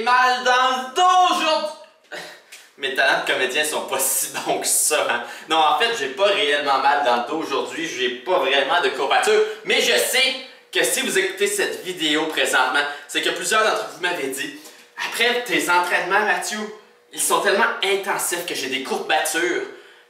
mal dans le dos aujourd'hui. Mes talents de comédien sont pas si bons que ça, hein? Non, en fait, j'ai pas réellement mal dans le dos aujourd'hui, j'ai pas vraiment de courbature, mais je sais que si vous écoutez cette vidéo présentement, c'est que plusieurs d'entre vous m'avaient dit « Après tes entraînements, Mathieu, ils sont tellement intensifs que j'ai des courbatures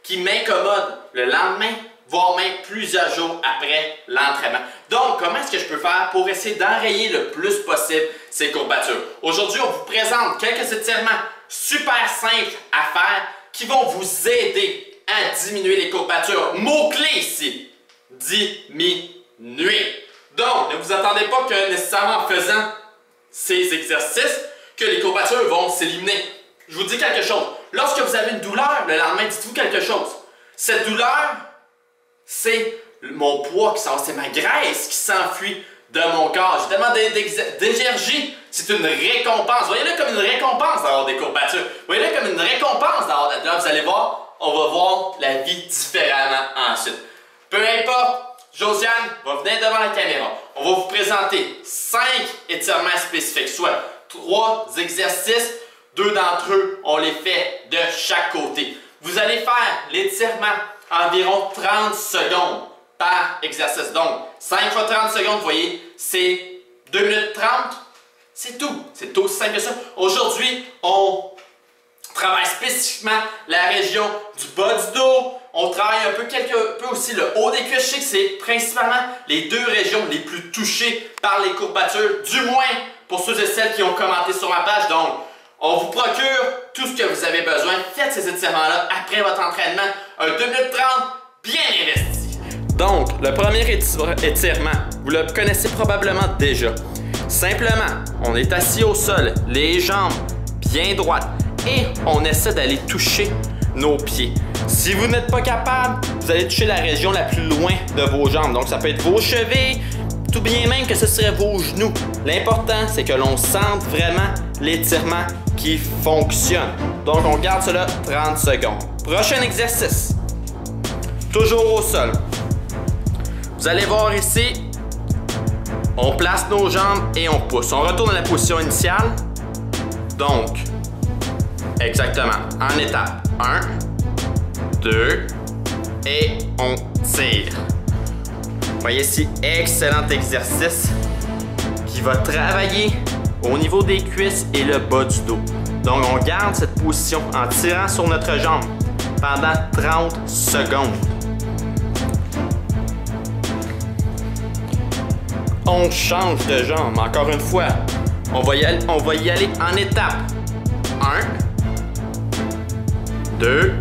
qui m'incommodent le lendemain, voire même plusieurs jours après l'entraînement. » Donc, comment est-ce que je peux faire pour essayer d'enrayer le plus possible ces courbatures? Aujourd'hui, on vous présente quelques étirements super simples à faire qui vont vous aider à diminuer les courbatures. Mot-clé ici, diminuer. Donc, ne vous attendez pas que nécessairement en faisant ces exercices, que les courbatures vont s'éliminer. Je vous dis quelque chose. Lorsque vous avez une douleur, le lendemain, dites-vous quelque chose. Cette douleur, c'est mon poids qui s'en va, c'est ma graisse qui s'enfuit de mon corps. J'ai tellement d'énergie. C'est une récompense. Voyez-le comme une récompense d'avoir des courbatures. Voyez-le comme une récompense d'avoir de la douleur. Vous allez voir, on va voir la vie différemment ensuite. Peu importe, Josiane va venir devant la caméra. On va vous présenter 5 étirements spécifiques, soit 3 exercices. 2 d'entre eux, on les fait de chaque côté. Vous allez faire l'étirement environ 30 secondes par exercice. Donc, 5 fois 30 secondes, vous voyez, c'est 2 minutes 30. C'est tout. C'est aussi simple que ça. Aujourd'hui, on travaille spécifiquement la région du bas du dos. On travaille un peu aussi le haut des cuisses. Je sais que c'est principalement les 2 régions les plus touchées par les courbatures, du moins pour ceux et celles qui ont commenté sur ma page. Donc, on vous procure tout ce que vous avez besoin. Faites ces étirements-là après votre entraînement. Un 2 minutes 30 bien investi. Donc, le premier étirement, vous le connaissez probablement déjà. Simplement, on est assis au sol, les jambes bien droites et on essaie d'aller toucher nos pieds. Si vous n'êtes pas capable, vous allez toucher la région la plus loin de vos jambes. Donc, ça peut être vos chevilles, tout bien même que ce serait vos genoux. L'important, c'est que l'on sente vraiment l'étirement qui fonctionne. Donc, on garde cela 30 secondes. Prochain exercice. Toujours au sol. Vous allez voir ici, on place nos jambes et on pousse. On retourne à la position initiale. Donc, exactement, en étape. 1, 2, et on tire. Vous voyez ici, excellent exercice qui va travailler au niveau des cuisses et le bas du dos. Donc, on garde cette position en tirant sur notre jambe pendant 30 secondes. On change de jambe. Encore une fois, on va y aller en étapes. 1, 2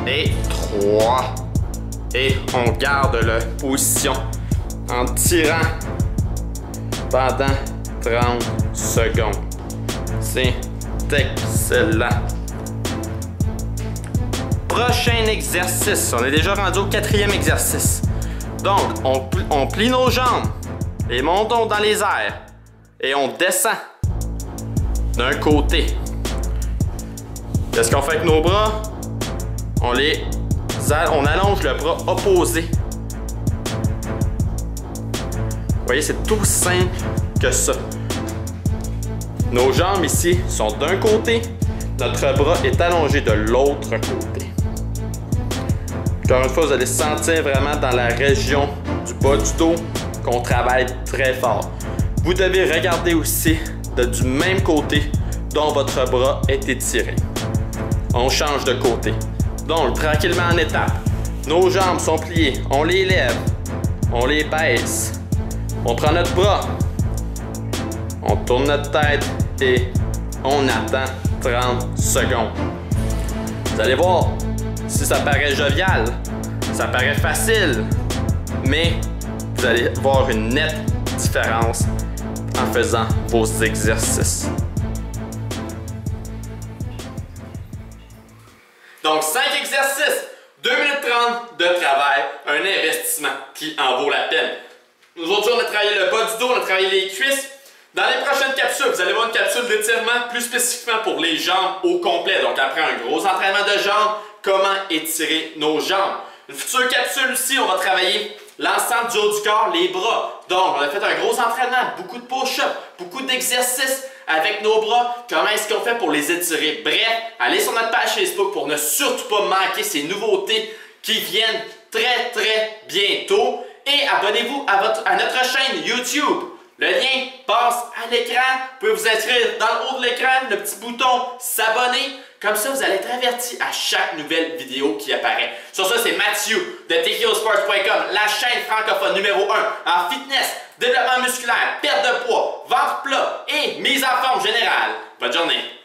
et 3. Et on garde la position en tirant pendant 30 secondes. C'est excellent. Prochain exercice. On est déjà rendu au 4e exercice. Donc, on plie nos jambes et montons dans les airs. Et on descend d'un côté. Qu'est-ce qu'on fait avec nos bras? On allonge le bras opposé. Vous voyez, c'est tout simple que ça. Nos jambes ici sont d'un côté, notre bras est allongé de l'autre côté. Encore une fois, vous allez sentir vraiment dans la région du bas du dos qu'on travaille très fort. Vous devez regarder aussi du même côté dont votre bras est étiré. On change de côté. Donc, tranquillement en étape. Nos jambes sont pliées, on les lève, on les baisse. On prend notre bras, on tourne notre tête et on attend 30 secondes. Vous allez voir, si ça paraît jovial, ça paraît facile, mais vous allez voir une nette différence en faisant vos exercices. Donc 5 exercices, 2 minutes 30 de travail, un investissement qui en vaut la peine. Aujourd'hui, on a travaillé le bas du dos, on a travaillé les cuisses. Dans les prochaines capsules, vous allez voir une capsule d'étirement plus spécifiquement pour les jambes au complet. Donc après un gros entraînement de jambes, comment étirer nos jambes. Une future capsule aussi, on va travailler l'ensemble du haut du corps, les bras. Donc on a fait un gros entraînement, beaucoup de push-ups, beaucoup d'exercices avec nos bras, comment est-ce qu'on fait pour les étirer. Bref, allez sur notre page Facebook pour ne surtout pas manquer ces nouveautés qui viennent très bientôt. Et abonnez-vous à notre chaîne YouTube. Le lien passe à l'écran. Vous pouvez vous inscrire dans le haut de l'écran, le petit bouton s'abonner. Comme ça, vous allez être averti à chaque nouvelle vidéo qui apparaît. Sur ça, c'est Mathieu de TKOsports.com, la chaîne francophone numéro 1 en fitness, développement musculaire, perte de poids, ventre plat et mise en forme générale. Bonne journée!